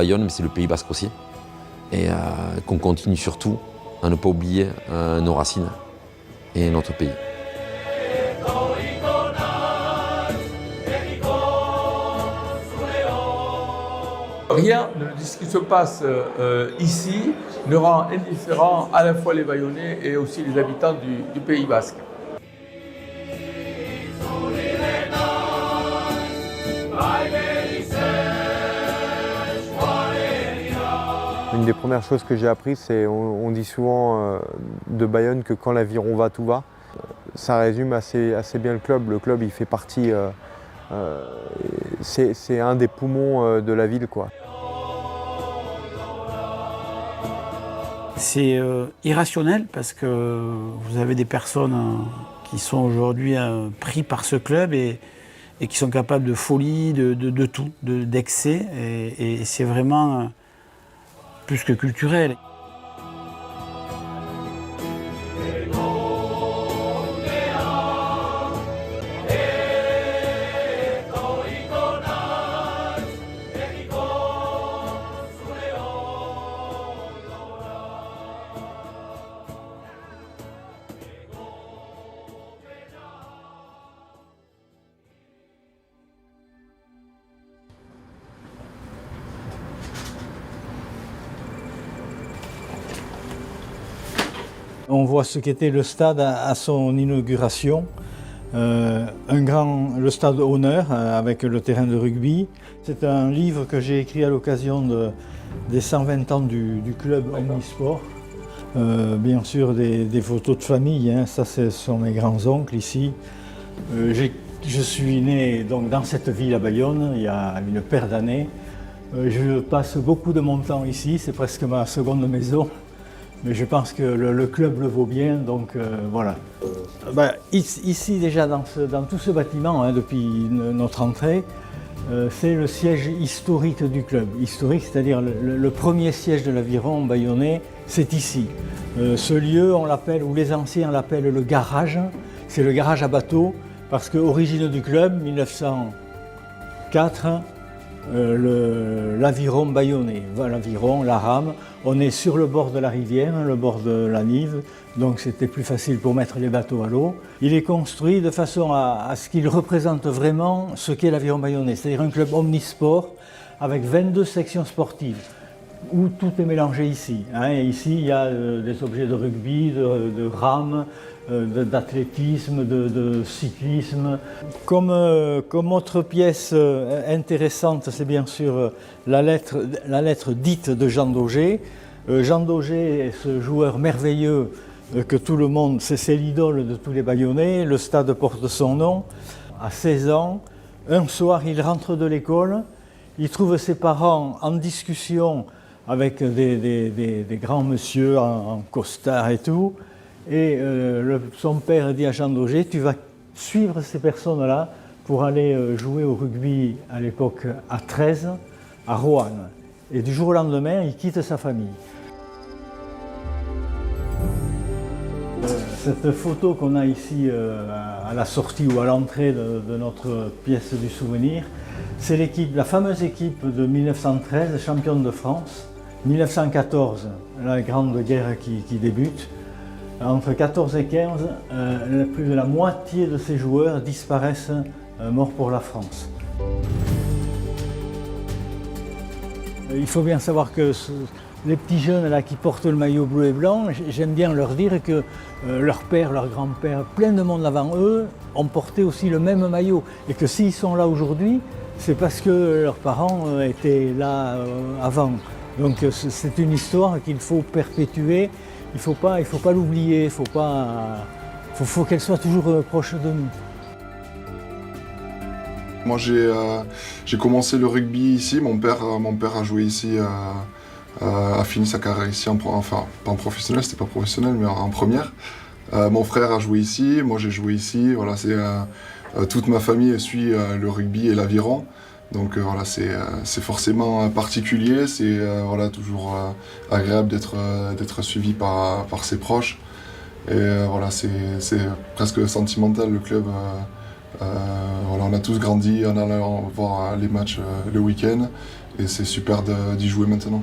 Bayonne, mais c'est le Pays Basque aussi. Et qu'on continue surtout à ne pas oublier nos racines et notre pays. Rien de ce qui se passe ici ne rend indifférent à la fois les Bayonnais et aussi les habitants du Pays Basque. Une des premières choses que j'ai apprises, c'est on dit souvent de Bayonne que quand l'aviron va, tout va. Ça résume assez bien le club. Le club, il fait partie, c'est un des poumons de la ville, quoi. C'est irrationnel parce que vous avez des personnes qui sont aujourd'hui pris par ce club et qui sont capables de folie, de tout, d'excès. Et c'est vraiment plus que culturel. On voit ce qu'était le stade à son inauguration. Le stade honneur avec le terrain de rugby. C'est un livre que j'ai écrit à l'occasion des 120 ans du club Omnisport. Bien sûr des photos de famille, hein. Ça ce sont mes grands-oncles ici. Je suis né donc, dans cette ville à Bayonne il y a une paire d'années. Je passe beaucoup de mon temps ici, c'est presque ma seconde maison. Mais je pense que le club le vaut bien, donc voilà. Ici déjà dans tout ce bâtiment, hein, depuis notre entrée, c'est le siège historique du club. Historique, c'est-à-dire le premier siège de l'aviron bayonnais, c'est ici. Ce lieu, on l'appelle, ou les anciens l'appellent le garage. C'est le garage à bateau, parce qu'origine du club, 1904, l'aviron bayonnais, l'aviron, la rame. On est sur le bord de la rivière, le bord de la Nive, donc c'était plus facile pour mettre les bateaux à l'eau. Il est construit de façon à ce qu'il représente vraiment ce qu'est l'aviron bayonnais, c'est-à-dire un club omnisport avec 22 sections sportives, où tout est mélangé ici. Hein. Et ici, il y a des objets de rugby, de rame, d'athlétisme, de cyclisme. Comme autre pièce intéressante, c'est bien sûr la lettre dite de Jean Daugé. Jean Daugé est ce joueur merveilleux que tout le monde, c'est l'idole de tous les Bayonnais. Le stade porte son nom. À 16 ans, un soir, il rentre de l'école, il trouve ses parents en discussion avec des grands monsieur en costard et tout. Et son père dit à Jean Daugé, tu vas suivre ces personnes-là pour aller jouer au rugby à l'époque à 13, à Roanne. Et du jour au lendemain, il quitte sa famille. Cette photo qu'on a ici à la sortie ou à l'entrée de notre pièce du souvenir, c'est la fameuse équipe de 1913, championne de France. 1914, la Grande Guerre qui débute. Entre 14 et 15, plus de la moitié de ces joueurs disparaissent morts pour la France. Il faut bien savoir que les petits jeunes là, qui portent le maillot bleu et blanc, j'aime bien leur dire que leur père, leur grand-père, plein de monde avant eux, ont porté aussi le même maillot. Et que s'ils sont là aujourd'hui, c'est parce que leurs parents étaient là avant. Donc c'est une histoire qu'il faut perpétuer. Il faut pas l'oublier, faut qu'elle soit toujours proche de nous. Moi j'ai commencé le rugby ici, mon père a joué ici, a fini sa carrière ici, enfin pas en professionnel, c'était pas professionnel mais en première. Mon frère a joué ici, moi j'ai joué ici, voilà, toute ma famille suit le rugby et l'aviron. Donc voilà, c'est forcément particulier, c'est voilà, toujours agréable d'être suivi par ses proches. Et voilà, c'est presque sentimental le club. Voilà, on a tous grandi en allant voir les matchs le week-end. c'est super d'y jouer maintenant.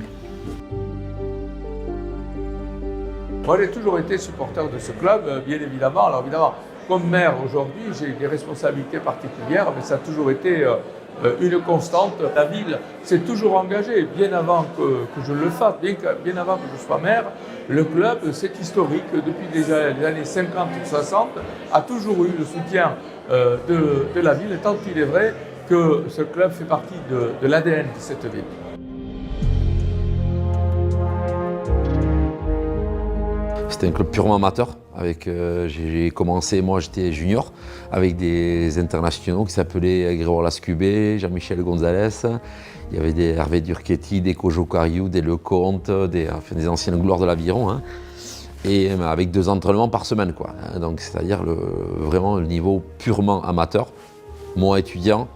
Moi, j'ai toujours été supporter de ce club, bien évidemment. Alors évidemment, comme maire aujourd'hui, j'ai des responsabilités particulières, mais ça a toujours été une constante. La ville s'est toujours engagée, bien avant que je le fasse, bien avant que je sois maire. Le club, c'est historique, depuis les années 50-60, a toujours eu le soutien de la ville, tant il est vrai que ce club fait partie de l'ADN de cette ville. C'était un club purement amateur. J'ai commencé, moi j'étais junior, avec des internationaux qui s'appelaient Grégoire Lascubé, Jean-Michel Gonzalez. Il y avait des Hervé Durchetti, des Kojo Cariou, des Lecomte, des anciennes gloires de l'aviron. Hein. Et avec 2 entraînements par semaine, quoi. Donc c'est-à-dire vraiment le niveau purement amateur. Moi étudiant,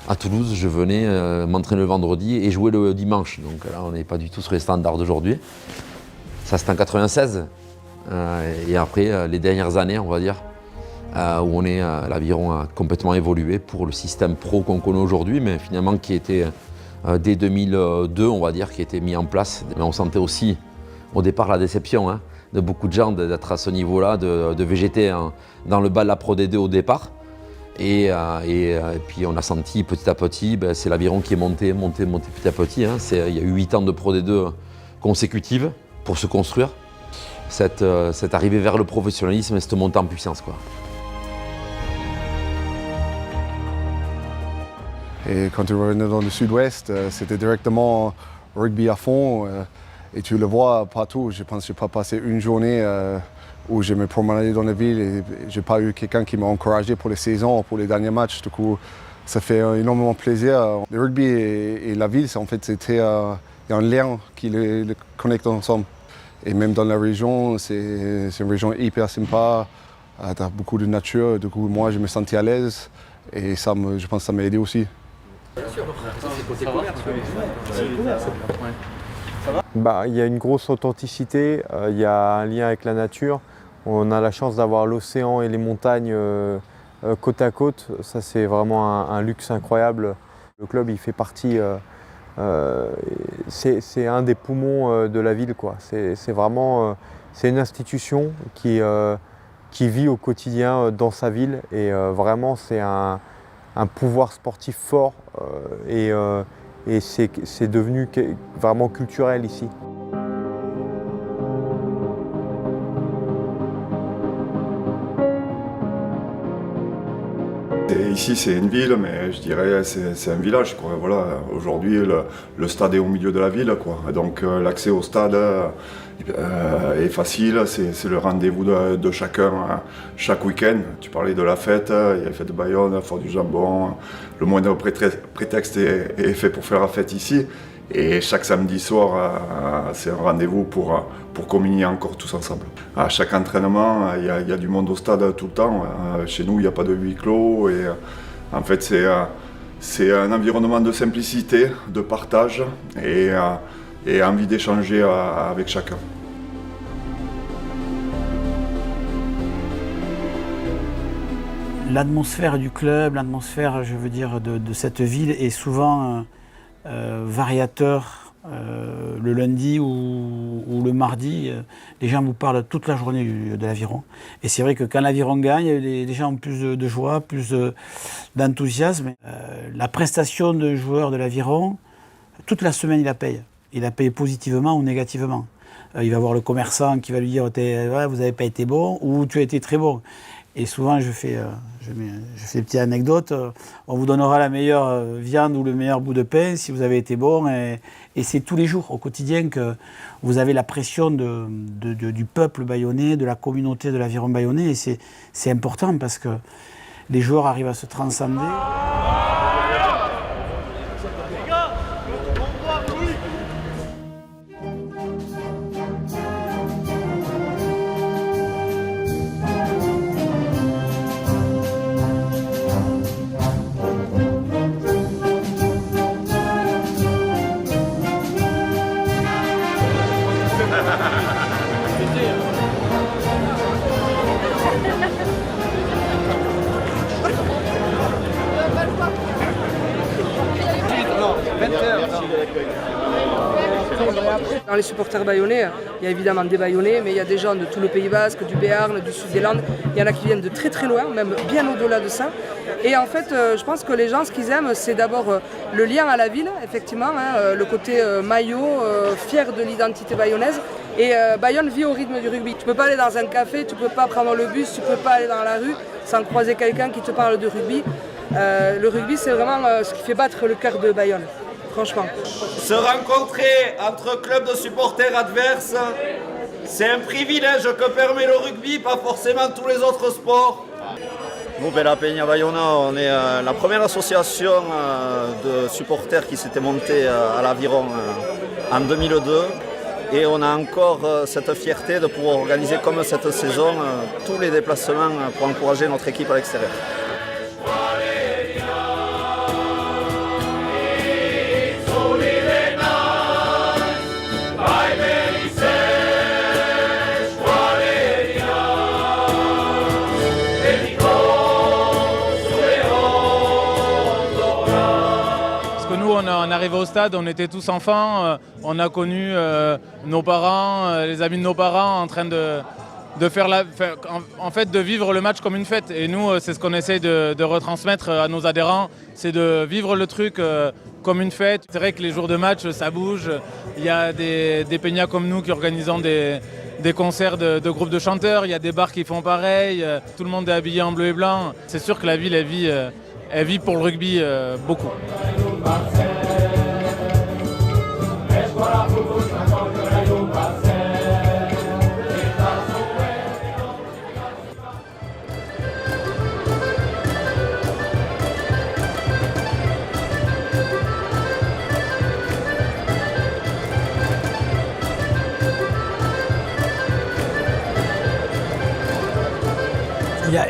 à Toulouse, je venais m'entraîner le vendredi et jouer le dimanche. Donc là, on n'est pas du tout sur les standards d'aujourd'hui. Ça, c'était en 96. Et après, les dernières années, on va dire, où l'aviron a complètement évolué pour le système pro qu'on connaît aujourd'hui, mais finalement qui était dès 2002, on va dire, qui était mis en place. Mais on sentait aussi au départ la déception hein, de beaucoup de gens d'être à ce niveau-là, de végéter dans le bas de la Pro D2 au départ. Et puis on a senti petit à petit, c'est l'aviron qui est monté petit à petit. Hein. Il y a eu 8 ans de Pro D2 consécutives pour se construire. Cette arrivée vers le professionnalisme et cette montée en puissance, quoi. Et quand tu revenais dans le sud-ouest, c'était directement rugby à fond. Et tu le vois partout. Je pense que je n'ai pas passé une journée où je me promenais dans la ville et je n'ai pas eu quelqu'un qui m'a encouragé pour les saisons, pour les derniers matchs. Du coup, ça fait énormément plaisir. Le rugby et la ville, en fait, il y a un lien qui les connecte ensemble. Et même dans la région, c'est une région hyper sympa, tu as beaucoup de nature, du coup moi je me sentais à l'aise et je pense que ça m'a aidé aussi. Il y a une grosse authenticité, il y a un lien avec la nature. On a la chance d'avoir l'océan et les montagnes côte à côte. Ça c'est vraiment un luxe incroyable. Le club il fait partie... c'est un des poumons de la ville, quoi. C'est vraiment c'est une institution qui vit au quotidien dans sa ville et vraiment c'est un pouvoir sportif fort et c'est devenu vraiment culturel ici. Ici c'est une ville, mais je dirais c'est un village, quoi. Voilà, aujourd'hui le stade est au milieu de la ville, quoi. Donc l'accès au stade est facile, c'est le rendez-vous de chacun chaque week-end. Tu parlais de la fête, il y a la fête de Bayonne, la fête du jambon. Le moindre prétexte est fait pour faire la fête ici. Et chaque samedi soir, c'est un rendez-vous pour communier encore tous ensemble. À chaque entraînement, il y a du monde au stade tout le temps. Chez nous, il n'y a pas de huis clos. Et en fait, c'est un environnement de simplicité, de partage et envie d'échanger avec chacun. L'atmosphère du club, l'atmosphère, je veux dire, de cette ville est souvent variateur. Le lundi ou le mardi, les gens vous parlent toute la journée de l'aviron. Et c'est vrai que quand l'aviron gagne, les gens ont plus de joie, plus d'enthousiasme. La prestation de joueur de l'aviron, toute la semaine, il la paye. Il la paye positivement ou négativement. Il va voir le commerçant qui va lui dire ouais, « vous n'avez pas été bon » ou « tu as été très bon ». Et souvent, je fais des petites anecdotes. On vous donnera la meilleure viande ou le meilleur bout de pain si vous avez été bon. Et c'est tous les jours, au quotidien, que vous avez la pression du peuple bayonnais, de la communauté de l'aviron bayonnais. Et c'est important parce que les joueurs arrivent à se transcender. Dans les supporters bayonnais, il y a évidemment des Bayonnais, mais il y a des gens de tout le Pays Basque, du Béarn, du Sud des Landes. Il y en a qui viennent de très très loin, même bien au-delà de ça. Et en fait, je pense que les gens, ce qu'ils aiment, c'est d'abord le lien à la ville, effectivement, le côté maillot, fier de l'identité bayonnaise. Et Bayonne vit au rythme du rugby. Tu peux pas aller dans un café, tu peux pas prendre le bus, tu peux pas aller dans la rue sans croiser quelqu'un qui te parle de rugby. Le rugby, c'est vraiment ce qui fait battre le cœur de Bayonne, franchement. Se rencontrer entre clubs de supporters adverses, c'est un privilège que permet le rugby, pas forcément tous les autres sports. Nous, la Peña Bayona, on est la première association de supporters qui s'était montée à l'Aviron en 2002. Et on a encore cette fierté de pouvoir organiser comme cette saison tous les déplacements pour encourager notre équipe à l'extérieur. On est arrivé au stade, on était tous enfants, on a connu nos parents, les amis de nos parents en train de vivre le match comme une fête. Et nous, c'est ce qu'on essaie de retransmettre à nos adhérents, c'est de vivre le truc comme une fête. C'est vrai que les jours de match, ça bouge. Il y a des peñas comme nous qui organisent des concerts de groupes de chanteurs, il y a des bars qui font pareil, tout le monde est habillé en bleu et blanc. C'est sûr que la ville, elle vit pour le rugby beaucoup.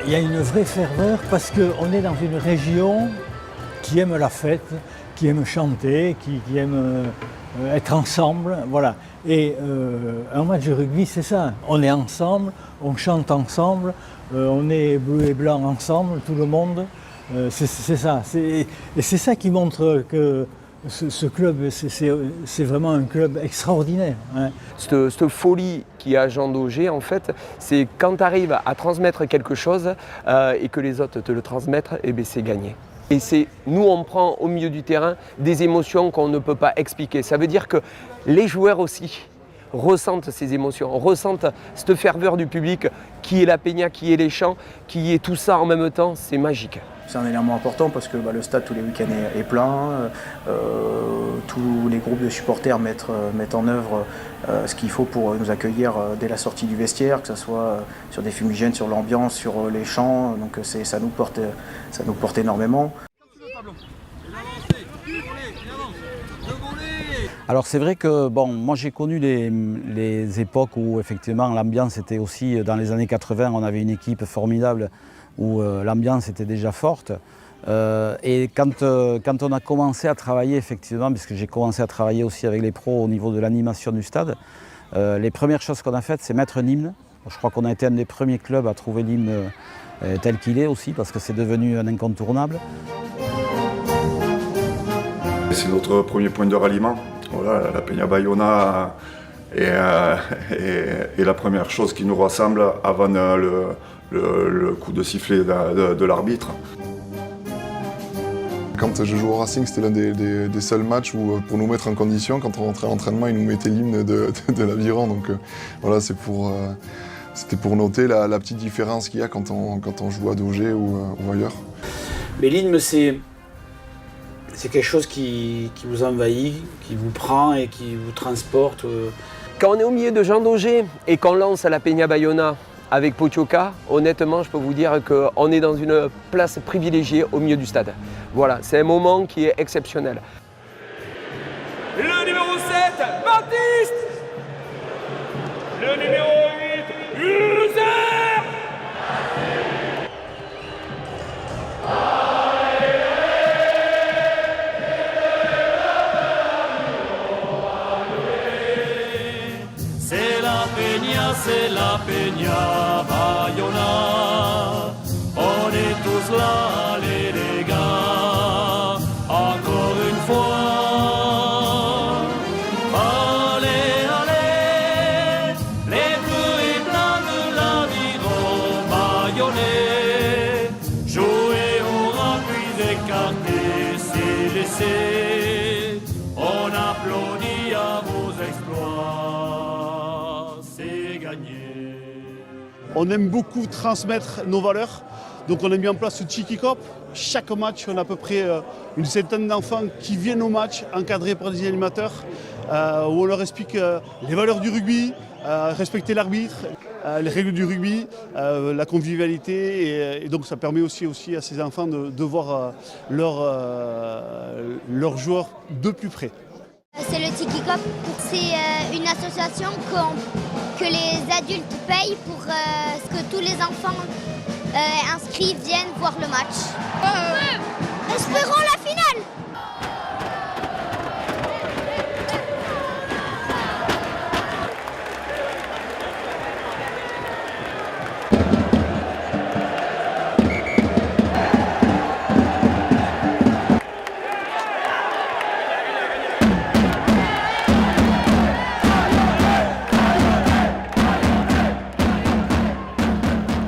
Il y a une vraie ferveur parce qu'on est dans une région qui aime la fête, qui aime chanter, qui aime être ensemble, voilà. Et un match de rugby, c'est ça. On est ensemble, on chante ensemble, on est bleu et blanc ensemble, tout le monde. C'est ça. Et c'est ça qui montre que ce club, c'est vraiment un club extraordinaire. Hein. Cette folie qu'il y a à Jean Daugé, en fait, c'est quand tu arrives à transmettre quelque chose et que les autres te le transmettent, eh bien, c'est gagné. Et nous, on prend au milieu du terrain des émotions qu'on ne peut pas expliquer. Ça veut dire que les joueurs aussi ressentent ces émotions, ressentent cette ferveur du public, qui est la peña, qui est les chants, qui est tout ça en même temps, c'est magique. C'est un élément important parce que le stade tous les week-ends est plein, tous les groupes de supporters mettent en œuvre ce qu'il faut pour nous accueillir dès la sortie du vestiaire, que ce soit sur des fumigènes, sur l'ambiance, sur les chants, donc ça nous porte énormément. Alors c'est vrai que moi j'ai connu les époques où effectivement l'ambiance était aussi, dans les années 80, on avait une équipe formidable où l'ambiance était déjà forte. Et quand on a commencé à travailler effectivement, parce que j'ai commencé à travailler aussi avec les pros au niveau de l'animation du stade, les premières choses qu'on a faites, c'est mettre un hymne. Je crois qu'on a été un des premiers clubs à trouver l'hymne tel qu'il est aussi, parce que c'est devenu un incontournable. C'est notre premier point de ralliement. Voilà, la Peña Bayona est la première chose qui nous rassemble avant le coup de sifflet de l'arbitre. Quand je jouais au Racing, c'était l'un des seuls matchs où, pour nous mettre en condition, quand on rentrait à l'entraînement, ils nous mettaient l'hymne de l'Aviron. Donc voilà, c'était pour noter la petite différence qu'il y a quand on joue à Daugé ou ailleurs. Mais l'hymne, c'est quelque chose qui vous envahit, qui vous prend et qui vous transporte. Quand on est au milieu de Jean Daugé et qu'on lance à la Peña Bayona avec Potioka, honnêtement, je peux vous dire qu'on est dans une place privilégiée au milieu du stade. Voilà, c'est un moment qui est exceptionnel. Le numéro 7, Baptiste. Le numéro 8, Uzer. C'est la Peña Bayona, on est tous là les gars, encore une fois, On aime beaucoup transmettre nos valeurs, donc on a mis en place ce Cheeky Cop. Chaque match, on a à peu près une centaine d'enfants qui viennent au match, encadrés par des animateurs, où on leur explique les valeurs du rugby, respecter l'arbitre, les règles du rugby, la convivialité, et donc ça permet aussi à ces enfants de voir leurs joueurs de plus près. C'est le Tiki Cop, c'est une association que les adultes payent pour que tous les enfants inscrits viennent voir le match. Espérons la finale!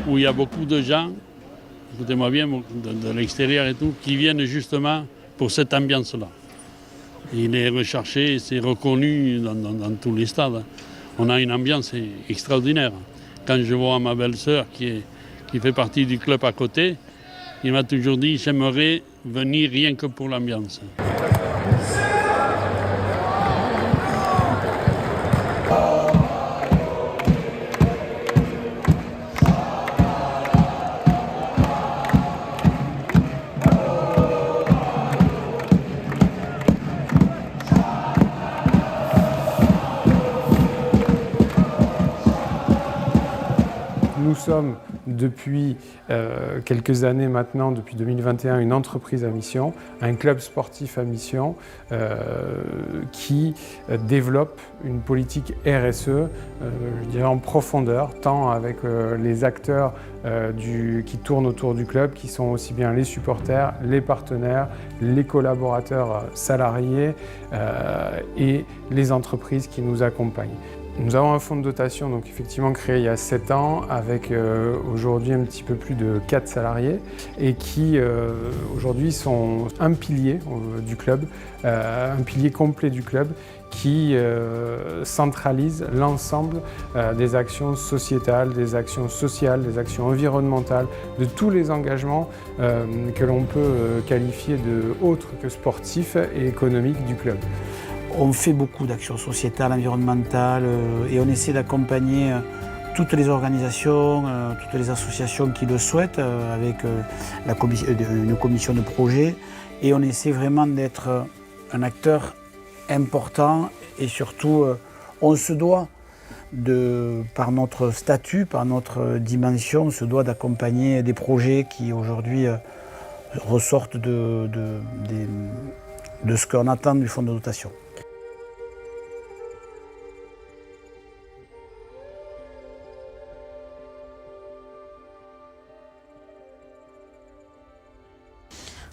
Où il y a beaucoup de gens, écoutez-moi bien, de l'extérieur et tout, qui viennent justement pour cette ambiance-là. Il est recherché, c'est reconnu dans tous les stades. On a une ambiance extraordinaire. Quand je vois ma belle-sœur qui fait partie du club à côté, il m'a toujours dit « j'aimerais venir rien que pour l'ambiance ». Nous sommes depuis quelques années maintenant, depuis 2021, une entreprise à mission, un club sportif à mission qui développe une politique RSE, je dirais en profondeur, tant avec les acteurs qui tournent autour du club, qui sont aussi bien les supporters, les partenaires, les collaborateurs salariés et les entreprises qui nous accompagnent. Nous avons un fonds de dotation donc effectivement créé il y a 7 ans avec aujourd'hui un petit peu plus de 4 salariés et qui aujourd'hui sont un pilier du club, un pilier complet du club qui centralise l'ensemble des actions sociétales, des actions sociales, des actions environnementales, de tous les engagements que l'on peut qualifier de autres que sportifs et économiques du club. On fait beaucoup d'actions sociétales, environnementales et on essaie d'accompagner toutes les organisations, toutes les associations qui le souhaitent avec une commission de projet et on essaie vraiment d'être un acteur important et surtout on se doit, par notre statut, par notre dimension, on se doit d'accompagner des projets qui aujourd'hui ressortent de ce qu'on attend du fonds de dotation.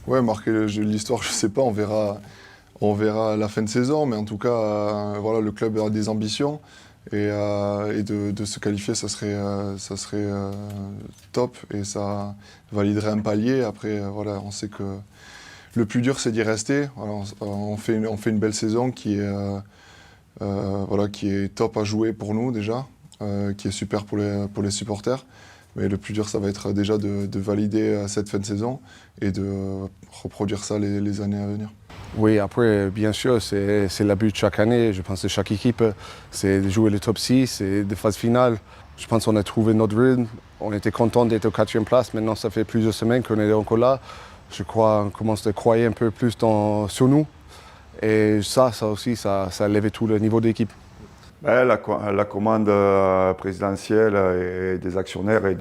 Ouais, marquer l'histoire, je sais pas, on verra à la fin de saison, mais en tout cas, voilà, le club a des ambitions et de se qualifier, ça serait top et ça validerait un palier. Après, voilà, on sait que le plus dur, c'est d'y rester. Voilà, on fait une belle saison qui est top à jouer pour nous déjà, qui est super pour les supporters. Mais le plus dur, ça va être déjà de valider cette fin de saison et de reproduire ça les années à venir. Oui, après, bien sûr, c'est le but de chaque année. Je pense que chaque équipe, c'est de jouer le top 6 et des phases finales. Je pense qu'on a trouvé notre rythme. On était content d'être au 4e place. Maintenant, ça fait plusieurs semaines qu'on est encore là. Je crois qu'on commence à croire un peu plus sur nous. Et ça aussi, ça a levé tout le niveau d'équipe. La commande présidentielle et des actionnaires est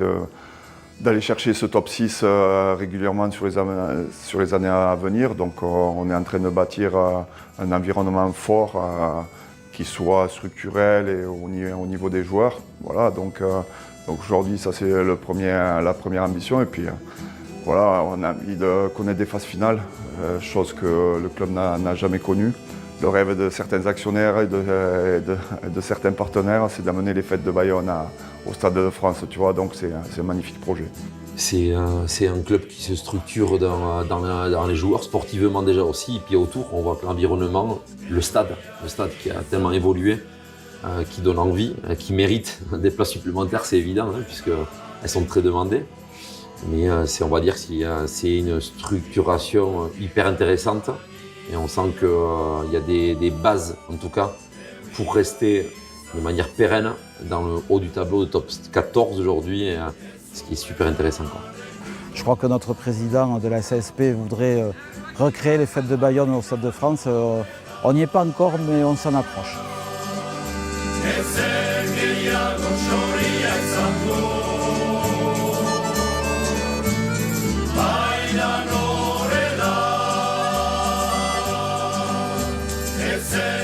d'aller chercher ce top 6 régulièrement sur les années à venir. Donc on est en train de bâtir un environnement fort qui soit structurel et au niveau des joueurs. Voilà, donc aujourd'hui ça c'est la première ambition. Et puis voilà, on a envie de connaître des phases finales, chose que le club n'a jamais connue. Le rêve de certains actionnaires et de certains partenaires, c'est d'amener les fêtes de Bayonne au Stade de France, tu vois, donc c'est un magnifique projet. C'est un club qui se structure dans les joueurs, sportivement déjà aussi, et puis autour, on voit que l'environnement, le stade qui a tellement évolué, qui donnent envie, qui méritent des places supplémentaires, c'est évident, hein, puisqu'elles sont très demandées. Mais on va dire que c'est une structuration hyper intéressante et on sent qu'il y a des bases, en tout cas, pour rester de manière pérenne dans le haut du tableau de top 14 aujourd'hui, ce qui est super intéressant, quoi. Je crois que notre président de la SASP voudrait recréer les fêtes de Bayonne au Stade de France. On n'y est pas encore, mais on s'en approche. It's